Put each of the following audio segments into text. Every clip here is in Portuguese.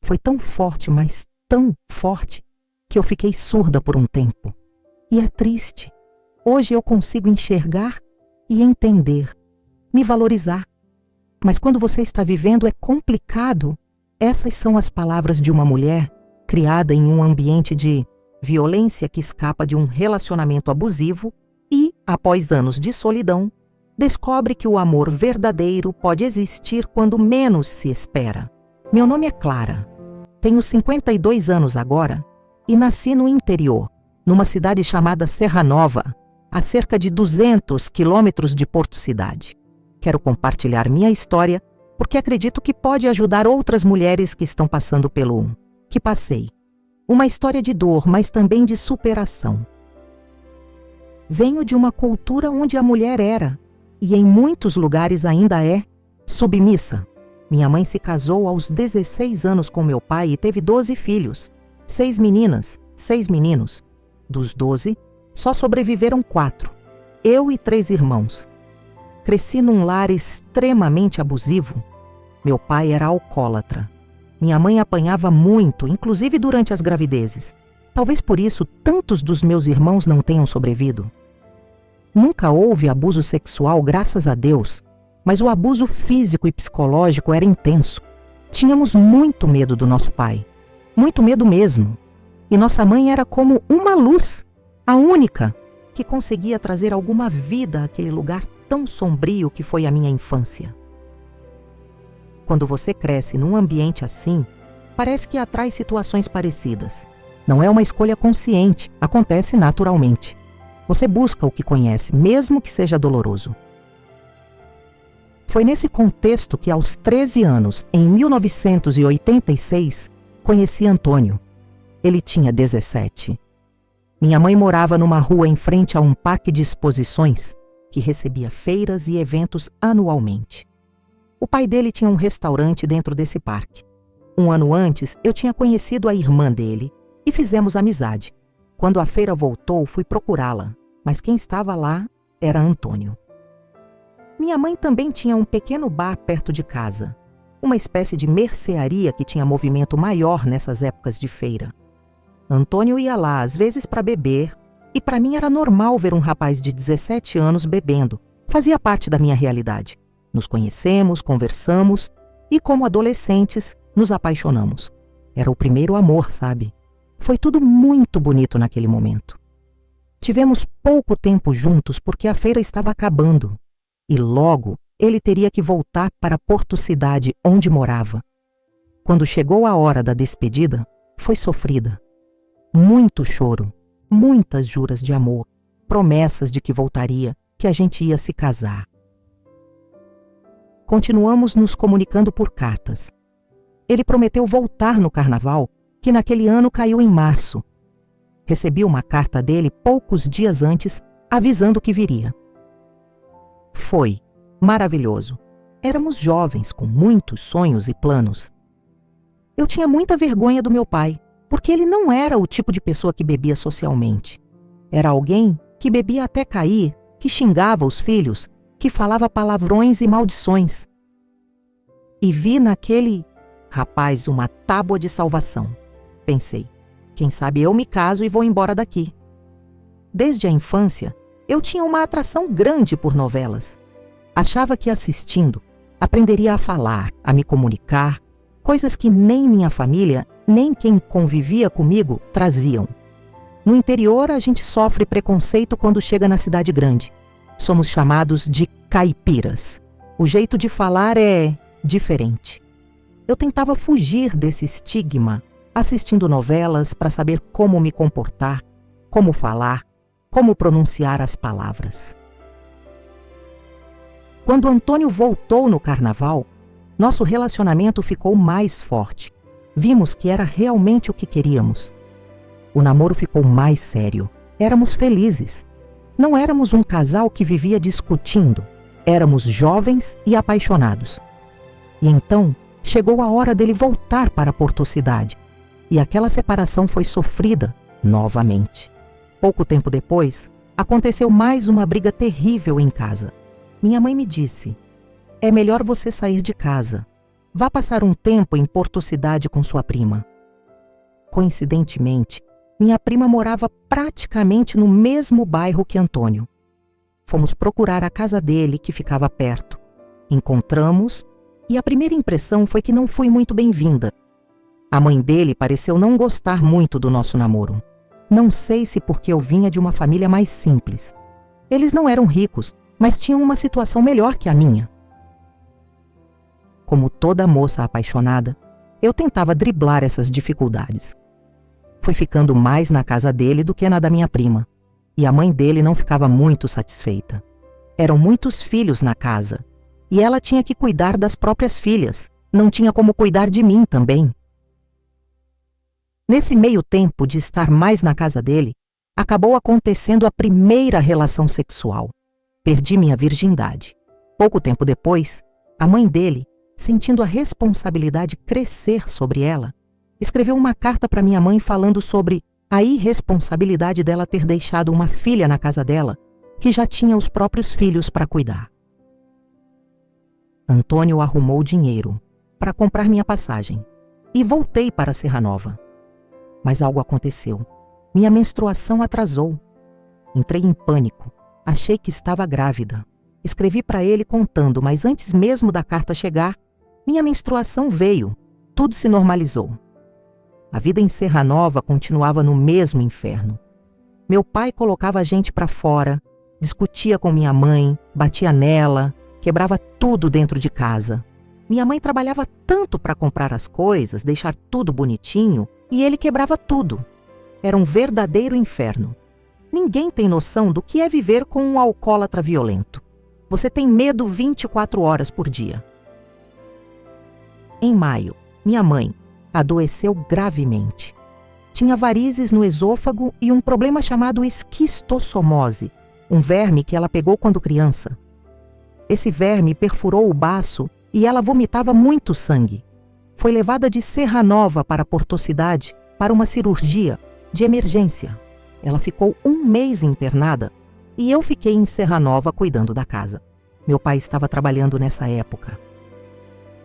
foi tão forte, mas tão forte, que eu fiquei surda por um tempo. E é triste. Hoje eu consigo enxergar e entender, me valorizar. Mas quando você está vivendo é complicado. Essas são as palavras de uma mulher criada em um ambiente de violência que escapa de um relacionamento abusivo e, após anos de solidão, descobre que o amor verdadeiro pode existir quando menos se espera. Meu nome é Clara. Tenho 52 anos agora e nasci no interior, numa cidade chamada Serra Nova, a cerca de 200 quilômetros de Porto Cidade. Quero compartilhar minha história porque acredito que pode ajudar outras mulheres que estão passando pelo que passei. Uma história de dor, mas também de superação. Venho de uma cultura onde a mulher era, e em muitos lugares ainda é, submissa. Minha mãe se casou aos 16 anos com meu pai e teve 12 filhos, 6 meninas, 6 meninos. Dos 12, só sobreviveram 4, eu e 3 irmãos. Cresci num lar extremamente abusivo. Meu pai era alcoólatra. Minha mãe apanhava muito, inclusive durante as gravidezes. Talvez por isso tantos dos meus irmãos não tenham sobrevivido. Nunca houve abuso sexual, graças a Deus, mas o abuso físico e psicológico era intenso. Tínhamos muito medo do nosso pai, muito medo mesmo. E nossa mãe era como uma luz, a única que conseguia trazer alguma vida àquele lugar tão sombrio que foi a minha infância. Quando você cresce num ambiente assim, parece que atrai situações parecidas. Não é uma escolha consciente, acontece naturalmente. Você busca o que conhece, mesmo que seja doloroso. Foi nesse contexto que, aos 13 anos, em 1986, conheci Antônio. Ele tinha 17. Minha mãe morava numa rua em frente a um parque de exposições que recebia feiras e eventos anualmente. O pai dele tinha um restaurante dentro desse parque. Um ano antes, eu tinha conhecido a irmã dele e fizemos amizade. Quando a feira voltou, fui procurá-la, mas quem estava lá era Antônio. Minha mãe também tinha um pequeno bar perto de casa, uma espécie de mercearia que tinha movimento maior nessas épocas de feira. Antônio ia lá às vezes para beber, e para mim era normal ver um rapaz de 17 anos bebendo. Fazia parte da minha realidade. Nos conhecemos, conversamos e, como adolescentes, nos apaixonamos. Era o primeiro amor, sabe? Foi tudo muito bonito naquele momento. Tivemos pouco tempo juntos porque a feira estava acabando. E logo ele teria que voltar para Porto Cidade, onde morava. Quando chegou a hora da despedida, foi sofrida. Muito choro, muitas juras de amor, promessas de que voltaria, que a gente ia se casar. Continuamos nos comunicando por cartas. Ele prometeu voltar no carnaval, que naquele ano caiu em março. Recebi uma carta dele poucos dias antes, avisando que viria. Foi maravilhoso. Éramos jovens, com muitos sonhos e planos. Eu tinha muita vergonha do meu pai, porque ele não era o tipo de pessoa que bebia socialmente. Era alguém que bebia até cair, que xingava os filhos, que falava palavrões e maldições. E vi naquele rapaz uma tábua de salvação. Pensei, quem sabe eu me caso e vou embora daqui. Desde a infância, eu tinha uma atração grande por novelas. Achava que assistindo, aprenderia a falar, a me comunicar, coisas que nem minha família, nem quem convivia comigo traziam. No interior, a gente sofre preconceito quando chega na cidade grande. Somos chamados de caipiras. O jeito de falar é diferente. Eu tentava fugir desse estigma, assistindo novelas para saber como me comportar, como falar, como pronunciar as palavras. Quando Antônio voltou no carnaval, nosso relacionamento ficou mais forte. Vimos que era realmente o que queríamos. O namoro ficou mais sério. Éramos felizes. Não éramos um casal que vivia discutindo. Éramos jovens e apaixonados. E então, chegou a hora dele voltar para Porto Cidade. E aquela separação foi sofrida novamente. Pouco tempo depois, aconteceu mais uma briga terrível em casa. Minha mãe me disse: "É melhor você sair de casa. Vá passar um tempo em Porto Cidade com sua prima. Coincidentemente, minha prima morava praticamente no mesmo bairro que Antônio. Fomos procurar a casa dele, que ficava perto. Encontramos e a primeira impressão foi que não fui muito bem-vinda. A mãe dele pareceu não gostar muito do nosso namoro. Não sei se porque eu vinha de uma família mais simples. Eles não eram ricos, mas tinham uma situação melhor que a minha. Como toda moça apaixonada, eu tentava driblar essas dificuldades. Fui ficando mais na casa dele do que na da minha prima, e a mãe dele não ficava muito satisfeita. Eram muitos filhos na casa, e ela tinha que cuidar das próprias filhas, não tinha como cuidar de mim também. Nesse meio tempo de estar mais na casa dele, acabou acontecendo a primeira relação sexual. Perdi minha virgindade. Pouco tempo depois, a mãe dele, sentindo a responsabilidade crescer sobre ela, escreveu uma carta para minha mãe falando sobre a irresponsabilidade dela ter deixado uma filha na casa dela, que já tinha os próprios filhos para cuidar. Antônio arrumou dinheiro para comprar minha passagem e voltei para Serra Nova. Mas algo aconteceu. Minha menstruação atrasou. Entrei em pânico. Achei que estava grávida. Escrevi para ele contando, mas antes mesmo da carta chegar, minha menstruação veio. Tudo se normalizou. A vida em Serra Nova continuava no mesmo inferno. Meu pai colocava a gente para fora, discutia com minha mãe, batia nela, quebrava tudo dentro de casa. Minha mãe trabalhava tanto para comprar as coisas, deixar tudo bonitinho, e ele quebrava tudo. Era um verdadeiro inferno. Ninguém tem noção do que é viver com um alcoólatra violento. Você tem medo 24 horas por dia. Em maio, minha mãe adoeceu gravemente. Tinha varizes no esôfago e um problema chamado esquistossomose, um verme que ela pegou quando criança. Esse verme perfurou o baço e ela vomitava muito sangue. Foi levada de Serra Nova para Porto Cidade para uma cirurgia de emergência. Ela ficou 1 mês internada e eu fiquei em Serra Nova cuidando da casa. Meu pai estava trabalhando nessa época.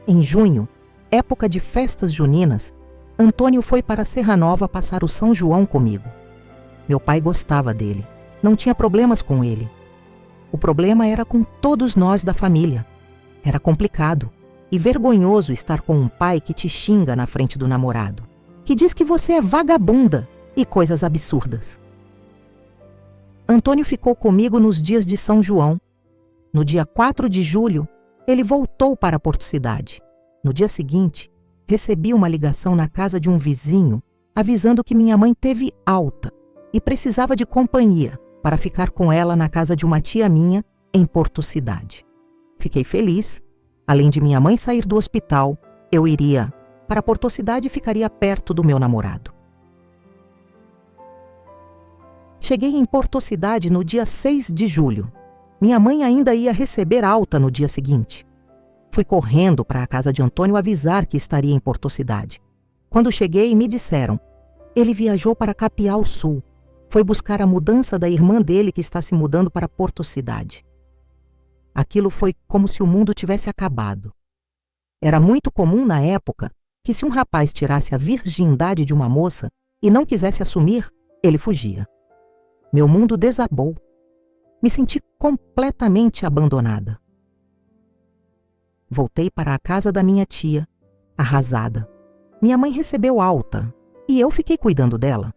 Em junho, época de festas juninas, Antônio foi para Serra Nova passar o São João comigo. Meu pai gostava dele, não tinha problemas com ele. O problema era com todos nós da família. Era complicado e vergonhoso estar com um pai que te xinga na frente do namorado, que diz que você é vagabunda e coisas absurdas. Antônio ficou comigo nos dias de São João. No dia 4 de julho, ele voltou para Porto Cidade. No dia seguinte, recebi uma ligação na casa de um vizinho avisando que minha mãe teve alta e precisava de companhia para ficar com ela na casa de uma tia minha em Porto Cidade. Fiquei feliz. Além de minha mãe sair do hospital, eu iria para Porto Cidade e ficaria perto do meu namorado. Cheguei em Porto Cidade no dia 6 de julho. Minha mãe ainda ia receber alta no dia seguinte. Fui correndo para a casa de Antônio avisar que estaria em Porto Cidade. Quando cheguei, me disseram: ele viajou para Capial Sul. Foi buscar a mudança da irmã dele que está se mudando para Porto Cidade. Aquilo foi como se o mundo tivesse acabado. Era muito comum na época que se um rapaz tirasse a virgindade de uma moça e não quisesse assumir, ele fugia. Meu mundo desabou. Me senti completamente abandonada. Voltei para a casa da minha tia, arrasada. Minha mãe recebeu alta e eu fiquei cuidando dela.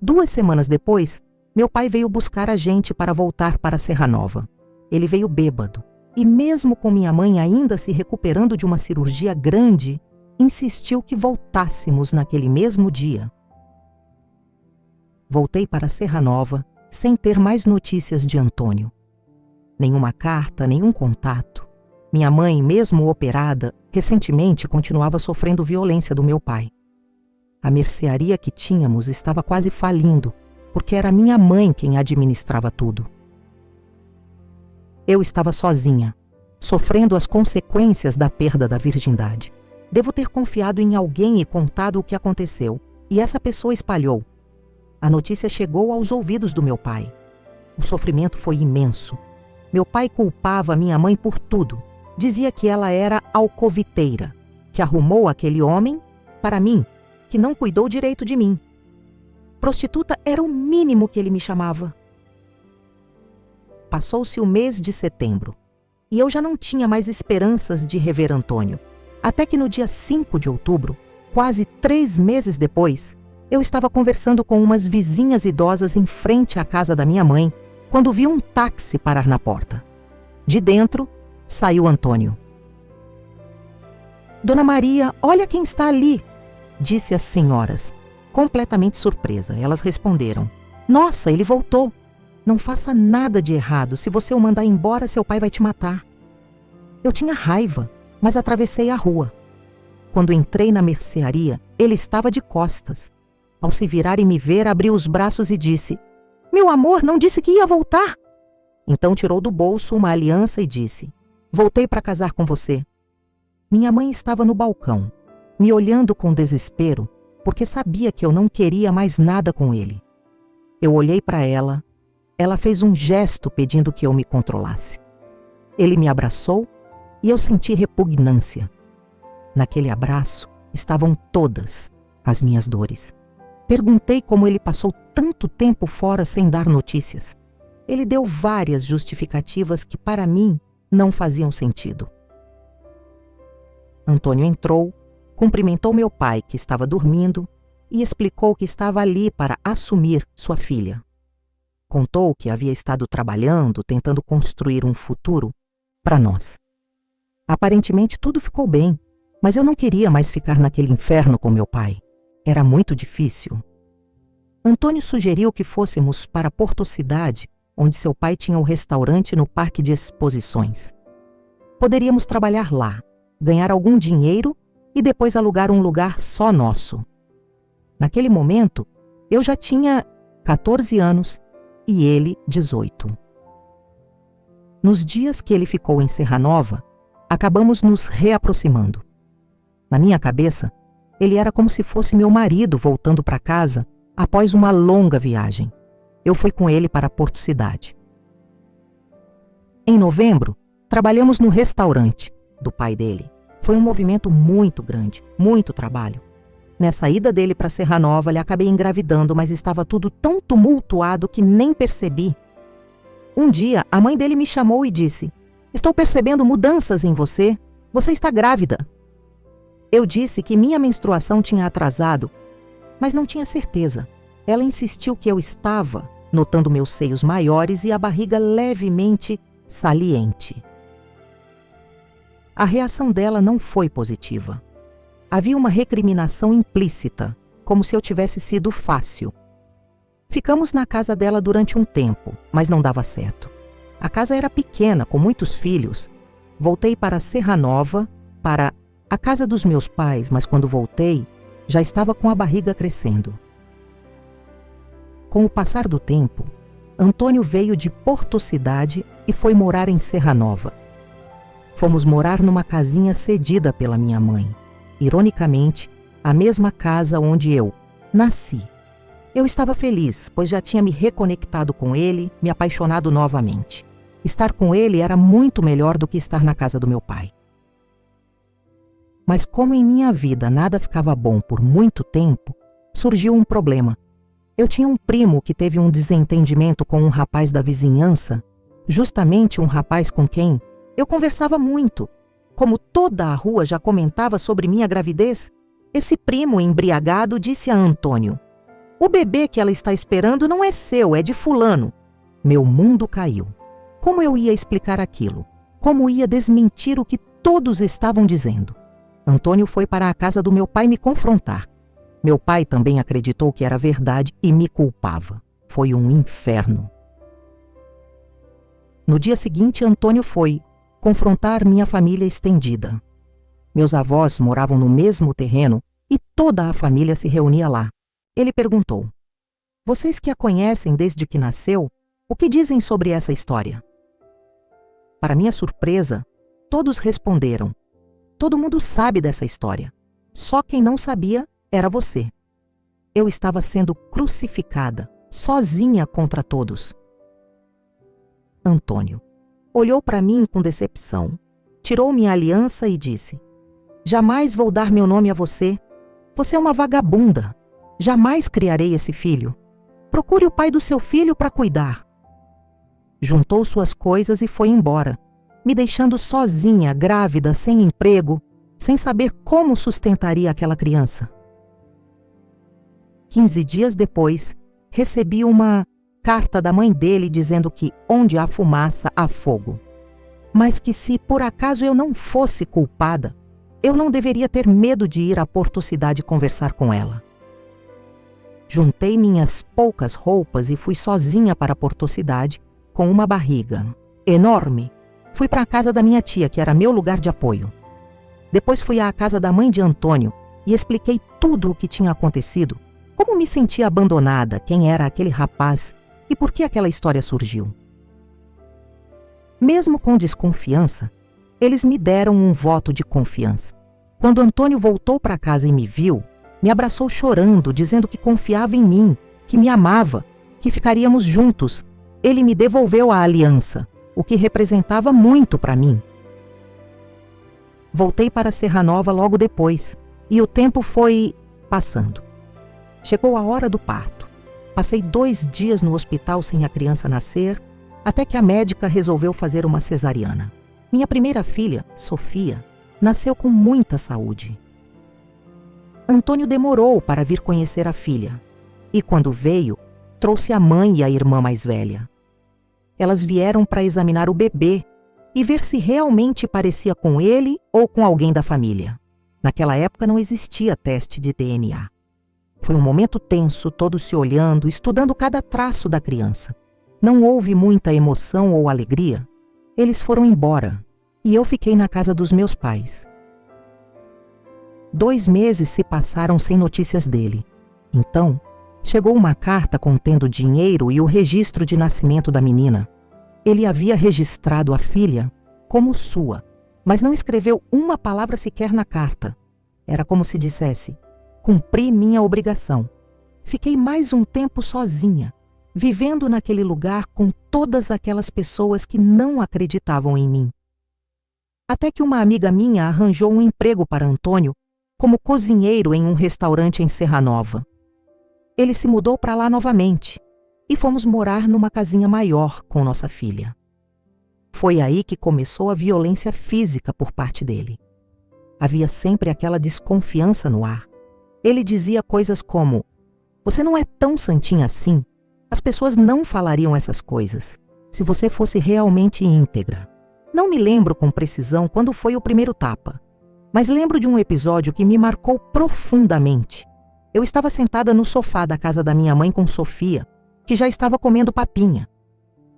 2 semanas depois, meu pai veio buscar a gente para voltar para Serra Nova. Ele veio bêbado e, mesmo com minha mãe ainda se recuperando de uma cirurgia grande, insistiu que voltássemos naquele mesmo dia. Voltei para Serra Nova sem ter mais notícias de Antônio. Nenhuma carta, nenhum contato. Minha mãe, mesmo operada, recentemente continuava sofrendo violência do meu pai. A mercearia que tínhamos estava quase falindo, porque era minha mãe quem administrava tudo. Eu estava sozinha, sofrendo as consequências da perda da virgindade. Devo ter confiado em alguém e contado o que aconteceu, e essa pessoa espalhou. A notícia chegou aos ouvidos do meu pai. O sofrimento foi imenso. Meu pai culpava minha mãe por tudo. Dizia que ela era alcoviteira, que arrumou aquele homem para mim, que não cuidou direito de mim. Prostituta era o mínimo que ele me chamava. Passou-se o mês de setembro e eu já não tinha mais esperanças de rever Antônio. Até que no dia 5 de outubro, quase 3 meses depois, eu estava conversando com umas vizinhas idosas em frente à casa da minha mãe, quando vi um táxi parar na porta. De dentro, saiu Antônio. "Dona Maria, olha quem está ali", disse às senhoras. Completamente surpresa, elas responderam: "Nossa, ele voltou. Não faça nada de errado. Se você o mandar embora, seu pai vai te matar." Eu tinha raiva, mas atravessei a rua. Quando entrei na mercearia, ele estava de costas. Ao se virar e me ver, abriu os braços e disse: "Meu amor, não disse que ia voltar?" Então tirou do bolso uma aliança e disse: "Voltei para casar com você." Minha mãe estava no balcão, me olhando com desespero, porque sabia que eu não queria mais nada com ele. Eu olhei para ela, ela fez um gesto pedindo que eu me controlasse. Ele me abraçou e eu senti repugnância. Naquele abraço estavam todas as minhas dores. Perguntei como ele passou tanto tempo fora sem dar notícias. Ele deu várias justificativas que para mim não faziam sentido. Antônio entrou, cumprimentou meu pai, que estava dormindo, e explicou que estava ali para assumir sua filha. Contou que havia estado trabalhando, tentando construir um futuro para nós. Aparentemente tudo ficou bem, mas eu não queria mais ficar naquele inferno com meu pai. Era muito difícil. Antônio sugeriu que fôssemos para Porto Cidade, onde seu pai tinha um restaurante no parque de exposições. Poderíamos trabalhar lá, ganhar algum dinheiro e depois alugar um lugar só nosso. Naquele momento, eu já tinha 14 anos e ele 18. Nos dias que ele ficou em Serra Nova, acabamos nos reaproximando. Na minha cabeça, ele era como se fosse meu marido voltando para casa após uma longa viagem. Eu fui com ele para Porto Cidade. Em novembro, trabalhamos no restaurante do pai dele. Foi um movimento muito grande, muito trabalho. Nessa ida dele para Serra Nova, lhe acabei engravidando, mas estava tudo tão tumultuado que nem percebi. Um dia, a mãe dele me chamou e disse: "Estou percebendo mudanças em você. Você está grávida." Eu disse que minha menstruação tinha atrasado, mas não tinha certeza. Ela insistiu que eu estava, notando meus seios maiores e a barriga levemente saliente. A reação dela não foi positiva. Havia uma recriminação implícita, como se eu tivesse sido fácil. Ficamos na casa dela durante um tempo, mas não dava certo. A casa era pequena, com muitos filhos. Voltei para Serra Nova, para a casa dos meus pais, mas quando voltei, já estava com a barriga crescendo. Com o passar do tempo, Antônio veio de Porto Cidade e foi morar em Serra Nova. Fomos morar numa casinha cedida pela minha mãe. Ironicamente, a mesma casa onde eu nasci. Eu estava feliz, pois já tinha me reconectado com ele, me apaixonado novamente. Estar com ele era muito melhor do que estar na casa do meu pai. Mas como em minha vida nada ficava bom por muito tempo, surgiu um problema. Eu tinha um primo que teve um desentendimento com um rapaz da vizinhança, justamente um rapaz com quem eu conversava muito. Como toda a rua já comentava sobre minha gravidez, esse primo embriagado disse a Antônio: "O bebê que ela está esperando não é seu, é de fulano." Meu mundo caiu. Como eu ia explicar aquilo? Como ia desmentir o que todos estavam dizendo? Antônio foi para a casa do meu pai me confrontar. Meu pai também acreditou que era verdade e me culpava. Foi um inferno. No dia seguinte, Antônio foi confrontar minha família estendida. Meus avós moravam no mesmo terreno e toda a família se reunia lá. Ele perguntou: "Vocês que a conhecem desde que nasceu, o que dizem sobre essa história?" Para minha surpresa, todos responderam: "Todo mundo sabe dessa história. Só quem não sabia era você." Eu estava sendo crucificada, sozinha contra todos. Antônio olhou para mim com decepção, tirou minha aliança e disse: Jamais vou dar meu nome a você. Você é uma vagabunda. Jamais criarei esse filho. Procure o pai do seu filho para cuidar. Juntou suas coisas e foi embora, me deixando sozinha, grávida, sem emprego, sem saber como sustentaria aquela criança. 15 dias depois, recebi uma carta da mãe dele dizendo que onde há fumaça, há fogo. Mas que se por acaso eu não fosse culpada, eu não deveria ter medo de ir à Porto Cidade conversar com ela. Juntei minhas poucas roupas e fui sozinha para Porto Cidade, com uma barriga enorme. Fui para a casa da minha tia, que era meu lugar de apoio. Depois fui à casa da mãe de Antônio e expliquei tudo o que tinha acontecido, como me sentia abandonada, quem era aquele rapaz e por que aquela história surgiu. Mesmo com desconfiança, eles me deram um voto de confiança. Quando Antônio voltou para casa e me viu, me abraçou chorando, dizendo que confiava em mim, que me amava, que ficaríamos juntos. Ele me devolveu a aliança, o que representava muito para mim. Voltei para Serra Nova logo depois, e o tempo foi passando. Chegou a hora do parto. Passei 2 dias no hospital sem a criança nascer, até que a médica resolveu fazer uma cesariana. Minha primeira filha, Sofia, nasceu com muita saúde. Antônio demorou para vir conhecer a filha, e quando veio, trouxe a mãe e a irmã mais velha. Elas vieram para examinar o bebê e ver se realmente parecia com ele ou com alguém da família. Naquela época não existia teste de DNA. Foi um momento tenso, todos se olhando, estudando cada traço da criança. Não houve muita emoção ou alegria. Eles foram embora e eu fiquei na casa dos meus pais. 2 meses se passaram sem notícias dele. Então, chegou uma carta contendo dinheiro e o registro de nascimento da menina. Ele havia registrado a filha como sua, mas não escreveu uma palavra sequer na carta. Era como se dissesse: cumpri minha obrigação. Fiquei mais um tempo sozinha, vivendo naquele lugar com todas aquelas pessoas que não acreditavam em mim. Até que uma amiga minha arranjou um emprego para Antônio como cozinheiro em um restaurante em Serra Nova. Ele se mudou para lá novamente e fomos morar numa casinha maior com nossa filha. Foi aí que começou a violência física por parte dele. Havia sempre aquela desconfiança no ar. Ele dizia coisas como: você não é tão santinha assim. As pessoas não falariam essas coisas se você fosse realmente íntegra. Não me lembro com precisão quando foi o primeiro tapa, mas lembro de um episódio que me marcou profundamente. Eu estava sentada no sofá da casa da minha mãe com Sofia, que já estava comendo papinha.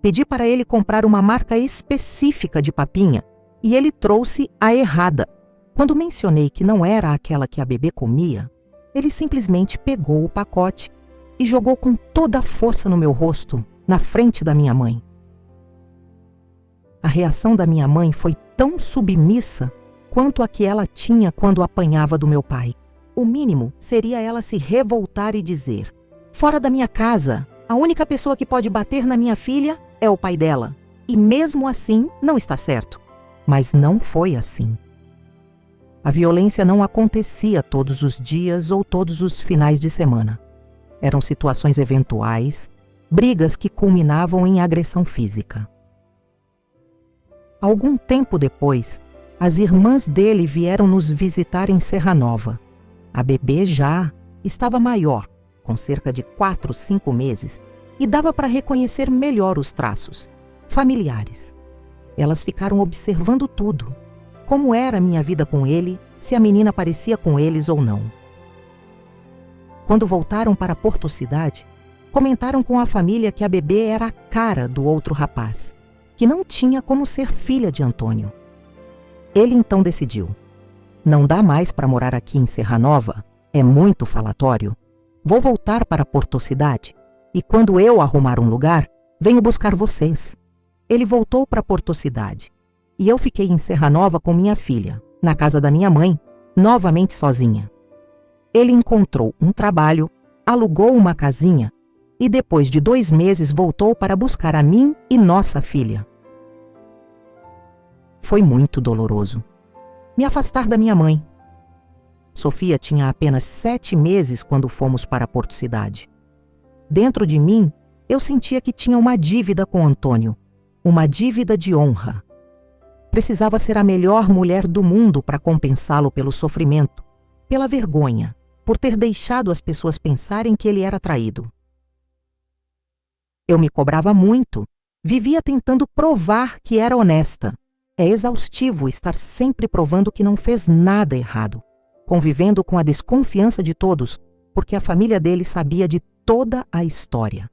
Pedi para ele comprar uma marca específica de papinha e ele trouxe a errada. Quando mencionei que não era aquela que a bebê comia, ele simplesmente pegou o pacote e jogou com toda a força no meu rosto, na frente da minha mãe. A reação da minha mãe foi tão submissa quanto a que ela tinha quando apanhava do meu pai. O mínimo seria ela se revoltar e dizer: fora da minha casa, a única pessoa que pode bater na minha filha é o pai dela. E mesmo assim, não está certo. Mas não foi assim. A violência não acontecia todos os dias ou todos os finais de semana. Eram situações eventuais, brigas que culminavam em agressão física. Algum tempo depois, as irmãs dele vieram nos visitar em Serra Nova. A bebê já estava maior, com cerca de 4, 5 meses, e dava para reconhecer melhor os traços familiares. Elas ficaram observando tudo, como era a minha vida com ele, se a menina parecia com eles ou não. Quando voltaram para Porto Cidade, comentaram com a família que a bebê era a cara do outro rapaz, que não tinha como ser filha de Antônio. Ele então decidiu: não dá mais para morar aqui em Serra Nova, é muito falatório. Vou voltar para Porto Cidade e quando eu arrumar um lugar, venho buscar vocês. Ele voltou para Porto Cidade e eu fiquei em Serra Nova com minha filha, na casa da minha mãe, novamente sozinha. Ele encontrou um trabalho, alugou uma casinha e depois de 2 meses voltou para buscar a mim e nossa filha. Foi muito doloroso. Me afastar da minha mãe, Sofia tinha apenas 7 meses quando fomos para Porto Cidade. Dentro de mim, eu sentia que tinha uma dívida com Antônio, uma dívida de honra. Precisava ser a melhor mulher do mundo para compensá-lo pelo sofrimento, pela vergonha, por ter deixado as pessoas pensarem que ele era traído. Eu me cobrava muito, vivia tentando provar que era honesta. É exaustivo estar sempre provando que não fez nada errado, convivendo com a desconfiança de todos, porque a família dele sabia de toda a história.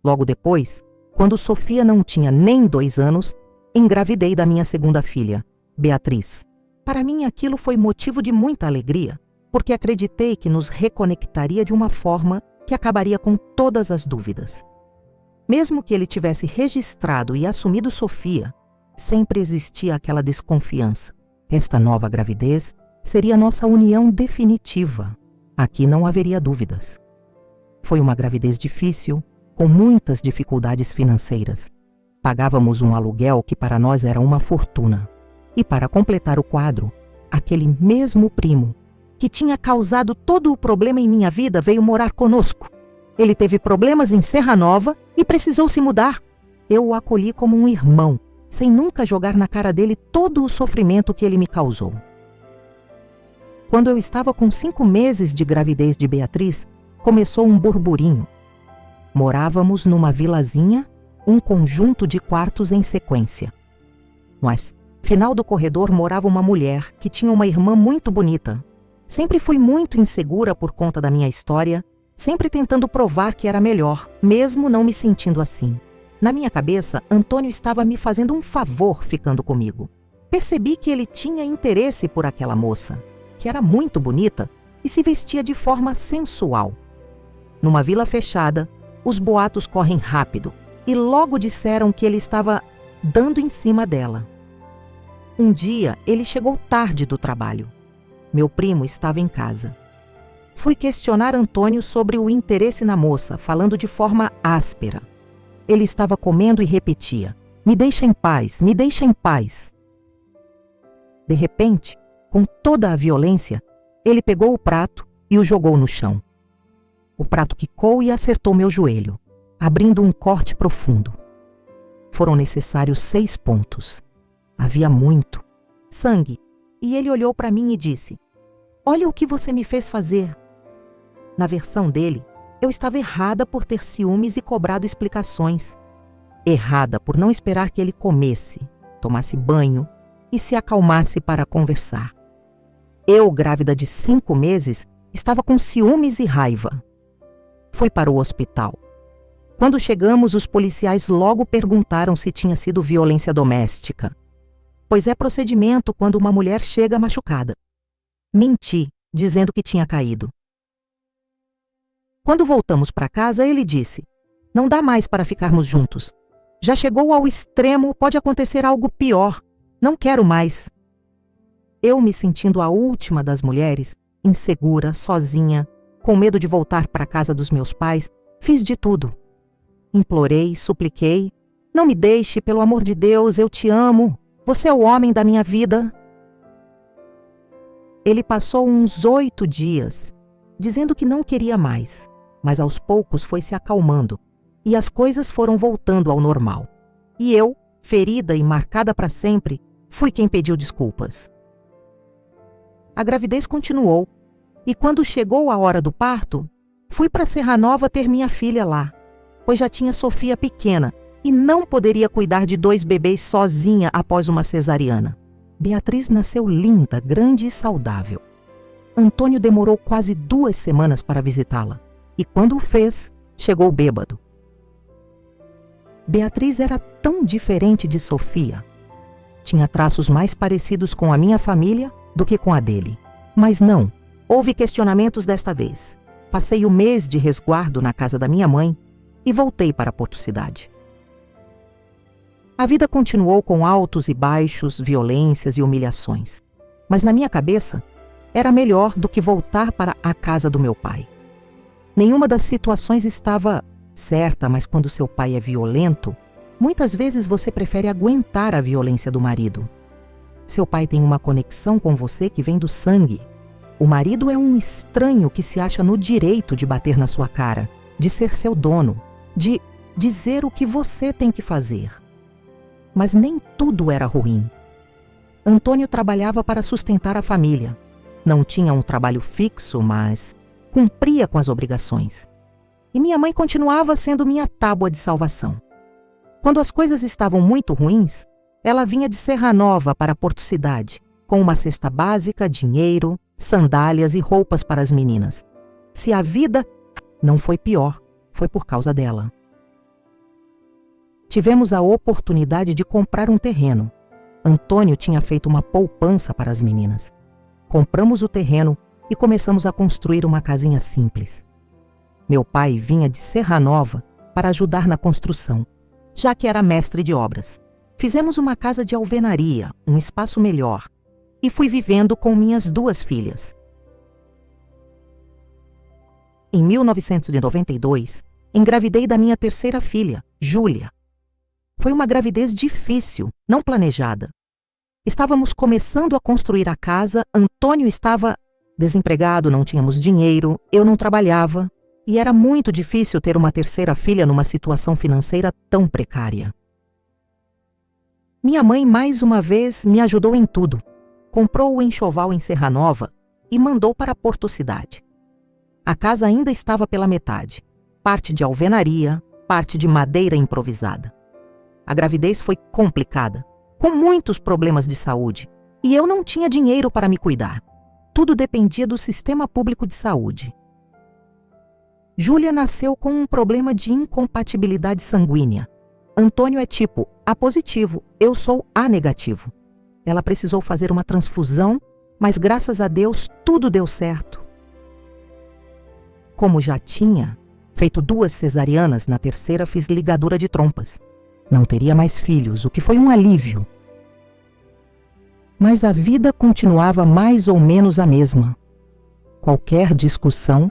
Logo depois, quando Sofia não tinha nem 2 anos, engravidei da minha segunda filha, Beatriz. Para mim aquilo foi motivo de muita alegria, porque acreditei que nos reconectaria de uma forma que acabaria com todas as dúvidas. Mesmo que ele tivesse registrado e assumido Sofia, sempre existia aquela desconfiança. Esta nova gravidez seria nossa união definitiva. Aqui não haveria dúvidas. Foi uma gravidez difícil, com muitas dificuldades financeiras. Pagávamos um aluguel que para nós era uma fortuna. E para completar o quadro, aquele mesmo primo, que tinha causado todo o problema em minha vida, veio morar conosco. Ele teve problemas em Serra Nova e precisou se mudar. Eu o acolhi como um irmão, sem nunca jogar na cara dele todo o sofrimento que ele me causou. Quando eu estava com 5 meses de gravidez de Beatriz, começou um burburinho. Morávamos numa vilazinha, um conjunto de quartos em sequência. Mas, final do corredor morava uma mulher que tinha uma irmã muito bonita. Sempre fui muito insegura por conta da minha história, sempre tentando provar que era melhor, mesmo não me sentindo assim. Na minha cabeça, Antônio estava me fazendo um favor ficando comigo. Percebi que ele tinha interesse por aquela moça, que era muito bonita e se vestia de forma sensual. Numa vila fechada, os boatos correm rápido e logo disseram que ele estava dando em cima dela. Um dia, ele chegou tarde do trabalho. Meu primo estava em casa. Fui questionar Antônio sobre o interesse na moça, falando de forma áspera. Ele estava comendo e repetia: "Me deixa em paz, me deixa em paz." De repente, com toda a violência, ele pegou o prato e o jogou no chão. O prato quicou e acertou meu joelho, abrindo um corte profundo. Foram necessários 6 pontos. Havia muito sangue, e ele olhou para mim e disse: "Olha o que você me fez fazer." Na versão dele, eu estava errada por ter ciúmes e cobrado explicações. Errada por não esperar que ele comesse, tomasse banho e se acalmasse para conversar. Eu, grávida de 5 meses, estava com ciúmes e raiva. Fui para o hospital. Quando chegamos, os policiais logo perguntaram se tinha sido violência doméstica, pois é procedimento quando uma mulher chega machucada. Menti, dizendo que tinha caído. Quando voltamos para casa, ele disse: "Não dá mais para ficarmos juntos. Já chegou ao extremo, pode acontecer algo pior. Não quero mais." Eu, me sentindo a última das mulheres, insegura, sozinha, com medo de voltar para a casa dos meus pais, fiz de tudo. Implorei, supliquei: "Não me deixe, pelo amor de Deus, eu te amo. Você é o homem da minha vida." Ele passou uns 8 dias, dizendo que não queria mais, mas aos poucos foi se acalmando e as coisas foram voltando ao normal. E eu, ferida e marcada para sempre, fui quem pediu desculpas. A gravidez continuou, e quando chegou a hora do parto, fui para Serra Nova ter minha filha lá, pois já tinha Sofia pequena e não poderia cuidar de 2 bebês sozinha após uma cesariana. Beatriz nasceu linda, grande e saudável. Antônio demorou quase 2 semanas para visitá-la, e quando o fez, chegou bêbado. Beatriz era tão diferente de Sofia. Tinha traços mais parecidos com a minha família do que com a dele. Mas não, houve questionamentos desta vez. Passei o mês de resguardo na casa da minha mãe e voltei para Porto Cidade. A vida continuou com altos e baixos, violências e humilhações. Mas na minha cabeça, era melhor do que voltar para a casa do meu pai. Nenhuma das situações estava certa, mas quando seu pai é violento, muitas vezes você prefere aguentar a violência do marido. Seu pai tem uma conexão com você que vem do sangue. O marido é um estranho que se acha no direito de bater na sua cara, de ser seu dono, de dizer o que você tem que fazer. Mas nem tudo era ruim. Antônio trabalhava para sustentar a família. Não tinha um trabalho fixo, mas cumpria com as obrigações. E minha mãe continuava sendo minha tábua de salvação. Quando as coisas estavam muito ruins, ela vinha de Serra Nova para Porto Cidade, com uma cesta básica, dinheiro, sandálias e roupas para as meninas. Se a vida não foi pior, foi por causa dela. Tivemos a oportunidade de comprar um terreno. Antônio tinha feito uma poupança para as meninas. Compramos o terreno e começamos a construir uma casinha simples. Meu pai vinha de Serra Nova para ajudar na construção, já que era mestre de obras. Fizemos uma casa de alvenaria, um espaço melhor, e fui vivendo com minhas 2 filhas. Em 1992, engravidei da minha 3ª filha, Júlia. Foi uma gravidez difícil, não planejada. Estávamos começando a construir a casa, Antônio estava desempregado, não tínhamos dinheiro, eu não trabalhava, e era muito difícil ter uma 3ª filha numa situação financeira tão precária. Minha mãe, mais uma vez, me ajudou em tudo. Comprou o enxoval em Serra Nova e mandou para Porto Cidade. A casa ainda estava pela metade, parte de alvenaria, parte de madeira improvisada. A gravidez foi complicada, com muitos problemas de saúde, e eu não tinha dinheiro para me cuidar. Tudo dependia do sistema público de saúde. Júlia nasceu com um problema de incompatibilidade sanguínea. Antônio é tipo A positivo, eu sou A negativo. Ela precisou fazer uma transfusão, mas graças a Deus tudo deu certo. Como já tinha feito 2 cesarianas, na 3ª fiz ligadura de trompas. Não teria mais filhos, o que foi um alívio. Mas a vida continuava mais ou menos a mesma. Qualquer discussão,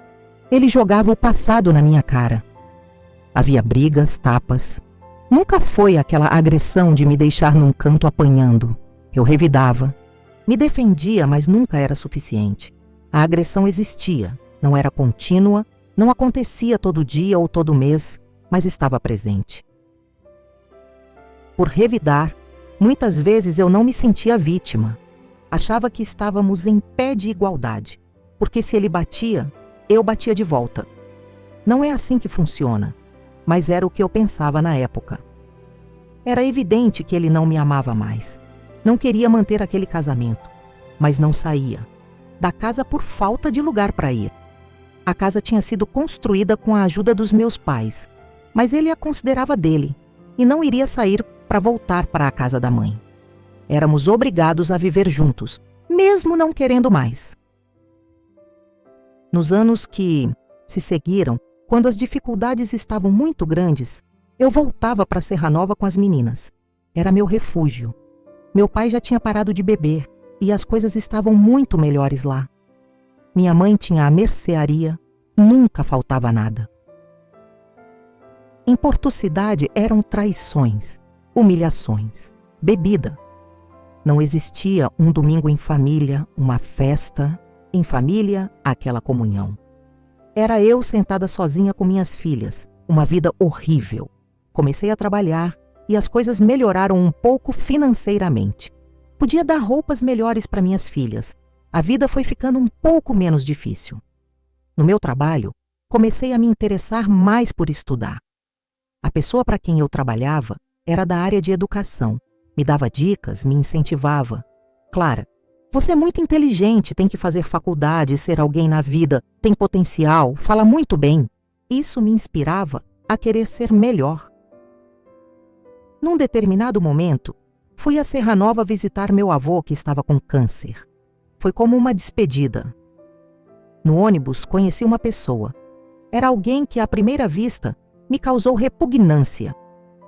ele jogava o passado na minha cara. Havia brigas, tapas. Nunca foi aquela agressão de me deixar num canto apanhando. Eu revidava. Me defendia, mas nunca era suficiente. A agressão existia, não era contínua, não acontecia todo dia ou todo mês, mas estava presente. Por revidar, muitas vezes eu não me sentia vítima. Achava que estávamos em pé de igualdade, porque se ele batia, eu batia de volta. Não é assim que funciona, mas era o que eu pensava na época. Era evidente que ele não me amava mais. Não queria manter aquele casamento, mas não saía da casa por falta de lugar para ir. A casa tinha sido construída com a ajuda dos meus pais, mas ele a considerava dele e não iria sair para voltar para a casa da mãe. Éramos obrigados a viver juntos, mesmo não querendo mais. Nos anos que se seguiram, quando as dificuldades estavam muito grandes, eu voltava para Serra Nova com as meninas. Era meu refúgio. Meu pai já tinha parado de beber e as coisas estavam muito melhores lá. Minha mãe tinha a mercearia, nunca faltava nada. Em Porto Cidade eram traições, humilhações, bebida. Não existia um domingo em família, uma festa, em família, aquela comunhão. Era eu sentada sozinha com minhas filhas, uma vida horrível. Comecei a trabalhar e as coisas melhoraram um pouco financeiramente. Podia dar roupas melhores para minhas filhas. A vida foi ficando um pouco menos difícil. No meu trabalho, comecei a me interessar mais por estudar. A pessoa para quem eu trabalhava era da área de educação. Me dava dicas, me incentivava. Clara, você é muito inteligente, tem que fazer faculdade, ser alguém na vida, tem potencial, fala muito bem. Isso me inspirava a querer ser melhor. Num determinado momento, fui a Serra Nova visitar meu avô que estava com câncer. Foi como uma despedida. No ônibus, conheci uma pessoa. Era alguém que, à primeira vista, me causou repugnância.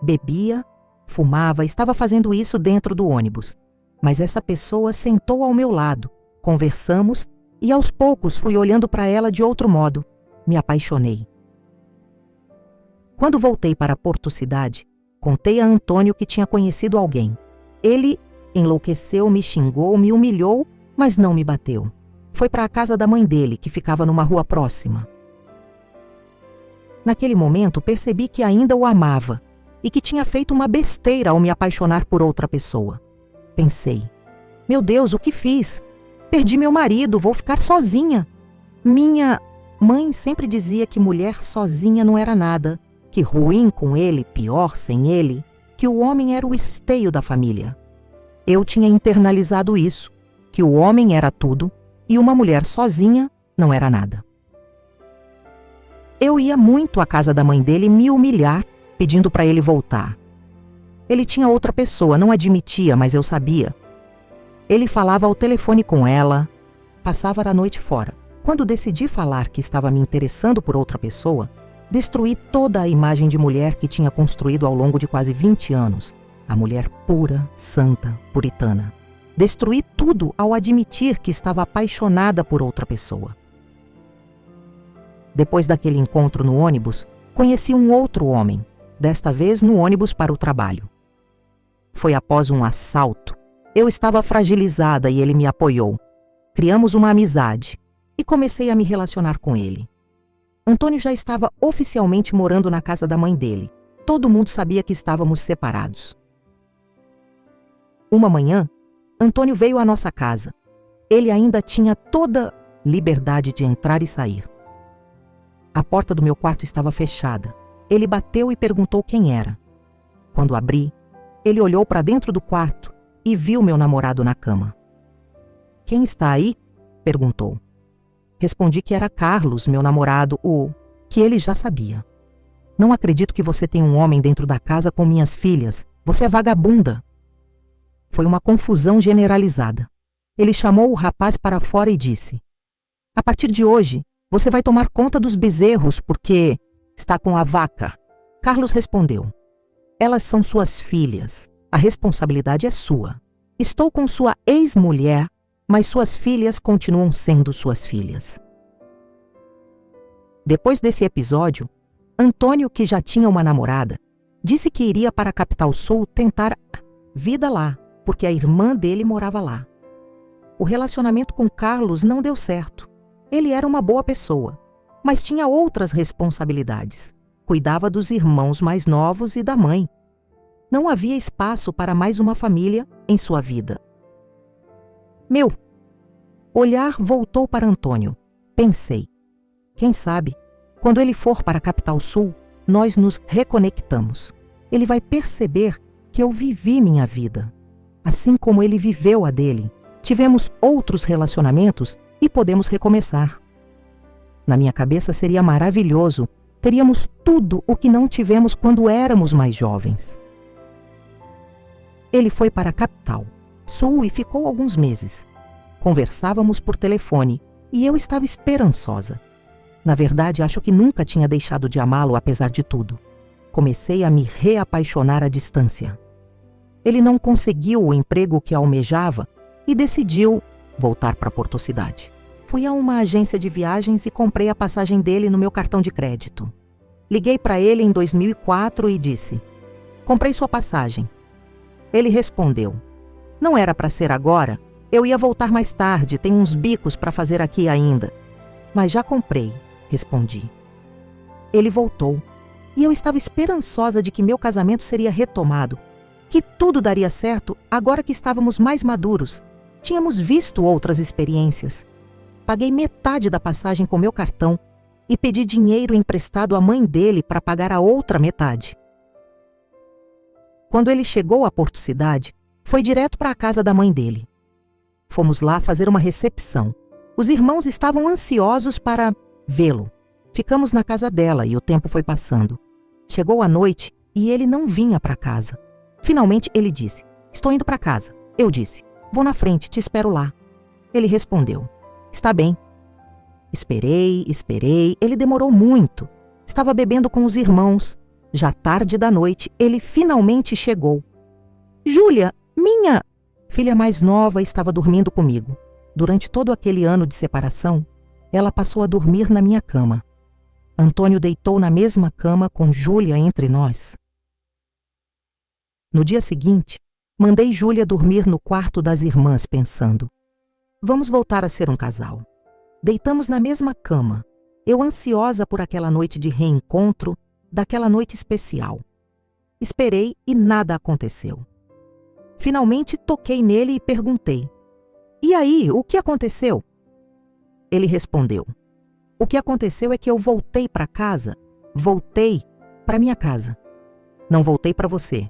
Bebia, fumava, estava fazendo isso dentro do ônibus. Mas essa pessoa sentou ao meu lado, conversamos e aos poucos fui olhando para ela de outro modo. Me apaixonei. Quando voltei para Porto Cidade, contei a Antônio que tinha conhecido alguém. Ele enlouqueceu, me xingou, me humilhou, mas não me bateu. Foi para a casa da mãe dele, que ficava numa rua próxima. Naquele momento, percebi que ainda o amava e que tinha feito uma besteira ao me apaixonar por outra pessoa. Pensei, meu Deus, o que fiz? Perdi meu marido, vou ficar sozinha. Minha mãe sempre dizia que mulher sozinha não era nada, que ruim com ele, pior sem ele, que o homem era o esteio da família. Eu tinha internalizado isso, que o homem era tudo e uma mulher sozinha não era nada. Eu ia muito à casa da mãe dele me humilhar, pedindo para ele voltar. Ele tinha outra pessoa, não admitia, mas eu sabia. Ele falava ao telefone com ela, passava a noite fora. Quando decidi falar que estava me interessando por outra pessoa, destruí toda a imagem de mulher que tinha construído ao longo de quase 20 anos. A mulher pura, santa, puritana. Destruí tudo ao admitir que estava apaixonada por outra pessoa. Depois daquele encontro no ônibus, conheci um outro homem, desta vez no ônibus para o trabalho. Foi após um assalto. Eu estava fragilizada e ele me apoiou. Criamos uma amizade e comecei a me relacionar com ele. Antônio já estava oficialmente morando na casa da mãe dele. Todo mundo sabia que estávamos separados. Uma manhã, Antônio veio à nossa casa. Ele ainda tinha toda liberdade de entrar e sair. A porta do meu quarto estava fechada. Ele bateu e perguntou quem era. Quando abri, ele olhou para dentro do quarto e viu meu namorado na cama. "Quem está aí?" perguntou. Respondi que era Carlos, meu namorado, o que ele já sabia. "Não acredito que você tenha um homem dentro da casa com minhas filhas. Você é vagabunda." Foi uma confusão generalizada. Ele chamou o rapaz para fora e disse: "A partir de hoje, você vai tomar conta dos bezerros porque está com a vaca." Carlos respondeu: "Elas são suas filhas. A responsabilidade é sua. Estou com sua ex-mulher, mas suas filhas continuam sendo suas filhas." Depois desse episódio, Antônio, que já tinha uma namorada, disse que iria para a capital sul tentar vida lá, porque a irmã dele morava lá. O relacionamento com Carlos não deu certo. Ele era uma boa pessoa, mas tinha outras responsabilidades. Cuidava dos irmãos mais novos e da mãe. Não havia espaço para mais uma família em sua vida. Meu olhar voltou para Antônio. Pensei, quem sabe, quando ele for para a capital sul, nós nos reconectamos. Ele vai perceber que eu vivi minha vida, assim como ele viveu a dele. Tivemos outros relacionamentos e podemos recomeçar. Na minha cabeça seria maravilhoso. Teríamos tudo o que não tivemos quando éramos mais jovens. Ele foi para a capital sul e ficou alguns meses. Conversávamos por telefone e eu estava esperançosa. Na verdade, acho que nunca tinha deixado de amá-lo apesar de tudo. Comecei a me reapaixonar à distância. Ele não conseguiu o emprego que almejava e decidiu voltar para Porto Cidade. Fui a uma agência de viagens e comprei a passagem dele no meu cartão de crédito. Liguei para ele em 2004 e disse: "Comprei sua passagem." Ele respondeu: "Não era para ser agora? Eu ia voltar mais tarde, tenho uns bicos para fazer aqui ainda." "Mas já comprei", respondi. Ele voltou e eu estava esperançosa de que meu casamento seria retomado, que tudo daria certo agora que estávamos mais maduros. Tínhamos visto outras experiências. Paguei metade da passagem com meu cartão e pedi dinheiro emprestado à mãe dele para pagar a outra metade. Quando ele chegou a Porto Cidade, foi direto para a casa da mãe dele. Fomos lá fazer uma recepção. Os irmãos estavam ansiosos para vê-lo. Ficamos na casa dela e o tempo foi passando. Chegou a noite e ele não vinha para casa. Finalmente ele disse: "Estou indo para casa." Eu disse: "Vou na frente, te espero lá." Ele respondeu: "Está bem." Esperei, ele demorou muito. Estava bebendo com os irmãos. Já tarde da noite, ele finalmente chegou. Júlia, minha filha mais nova, estava dormindo comigo. Durante todo aquele ano de separação, ela passou a dormir na minha cama. Antônio deitou na mesma cama com Júlia entre nós. No dia seguinte, Mandei Júlia dormir no quarto das irmãs, pensando: vamos voltar a ser um casal. Deitamos na mesma cama, eu ansiosa por aquela noite de reencontro, daquela noite especial. Esperei e nada aconteceu. Finalmente toquei nele e perguntei: e aí, o que aconteceu? Ele respondeu: o que aconteceu é que eu voltei para casa, voltei para minha casa. Não voltei para você.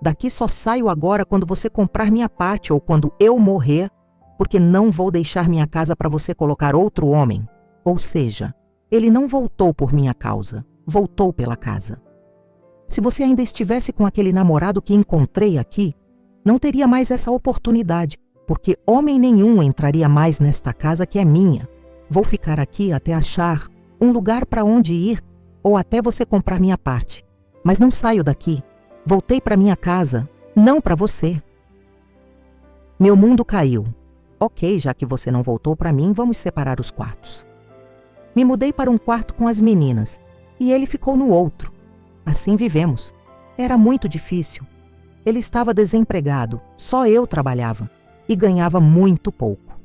Daqui só saio agora quando você comprar minha parte ou quando eu morrer, porque não vou deixar minha casa para você colocar outro homem. Ou seja, ele não voltou por minha causa, voltou pela casa. Se você ainda estivesse com aquele namorado que encontrei aqui, não teria mais essa oportunidade, porque homem nenhum entraria mais nesta casa que é minha. Vou ficar aqui até achar um lugar para onde ir ou até você comprar minha parte. Mas não saio daqui. Voltei para minha casa, não para você. Meu mundo caiu. Ok, já que você não voltou para mim, vamos separar os quartos. Me mudei para um quarto com as meninas e ele ficou no outro. Assim vivemos. Era muito difícil. Ele estava desempregado, só eu trabalhava e ganhava muito pouco.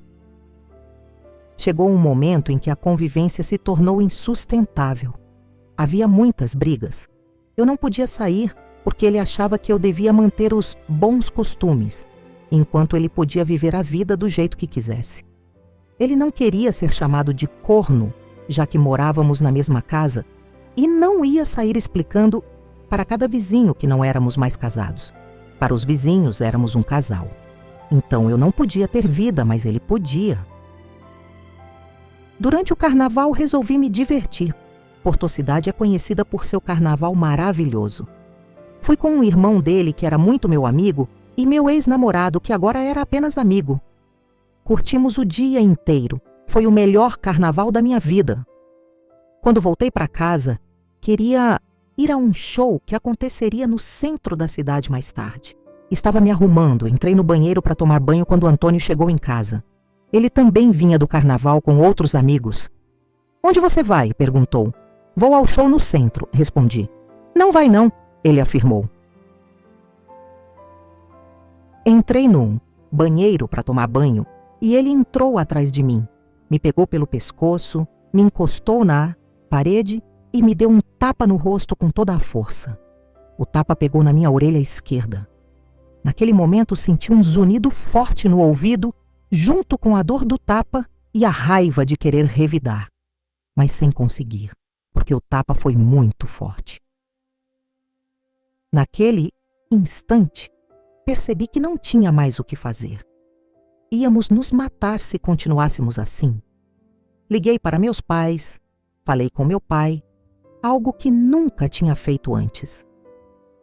Chegou um momento em que a convivência se tornou insustentável. Havia muitas brigas. Eu não podia sair porque ele achava que eu devia manter os bons costumes, enquanto ele podia viver a vida do jeito que quisesse. Ele não queria ser chamado de corno, já que morávamos na mesma casa, e não ia sair explicando para cada vizinho que não éramos mais casados. Para os vizinhos éramos um casal. Então eu não podia ter vida, mas ele podia. Durante o carnaval resolvi me divertir. Porto Cidade é conhecida por seu carnaval maravilhoso. Fui com um irmão dele que era muito meu amigo e meu ex-namorado que agora era apenas amigo. Curtimos o dia inteiro. Foi o melhor carnaval da minha vida. Quando voltei para casa, queria ir a um show que aconteceria no centro da cidade mais tarde. Estava me arrumando, entrei no banheiro para tomar banho quando Antônio chegou em casa. Ele também vinha do carnaval com outros amigos. Onde você vai? Perguntou. Vou ao show no centro, respondi. Não vai não, ele afirmou. Entrei num banheiro para tomar banho e ele entrou atrás de mim. Me pegou pelo pescoço, me encostou na parede e me deu um tapa no rosto com toda a força. O tapa pegou na minha orelha esquerda. Naquele momento senti um zunido forte no ouvido, junto com a dor do tapa e a raiva de querer revidar. Mas sem conseguir, porque o tapa foi muito forte. Naquele instante, percebi que não tinha mais o que fazer. Íamos nos matar se continuássemos assim. Liguei para meus pais, falei com meu pai, algo que nunca tinha feito antes.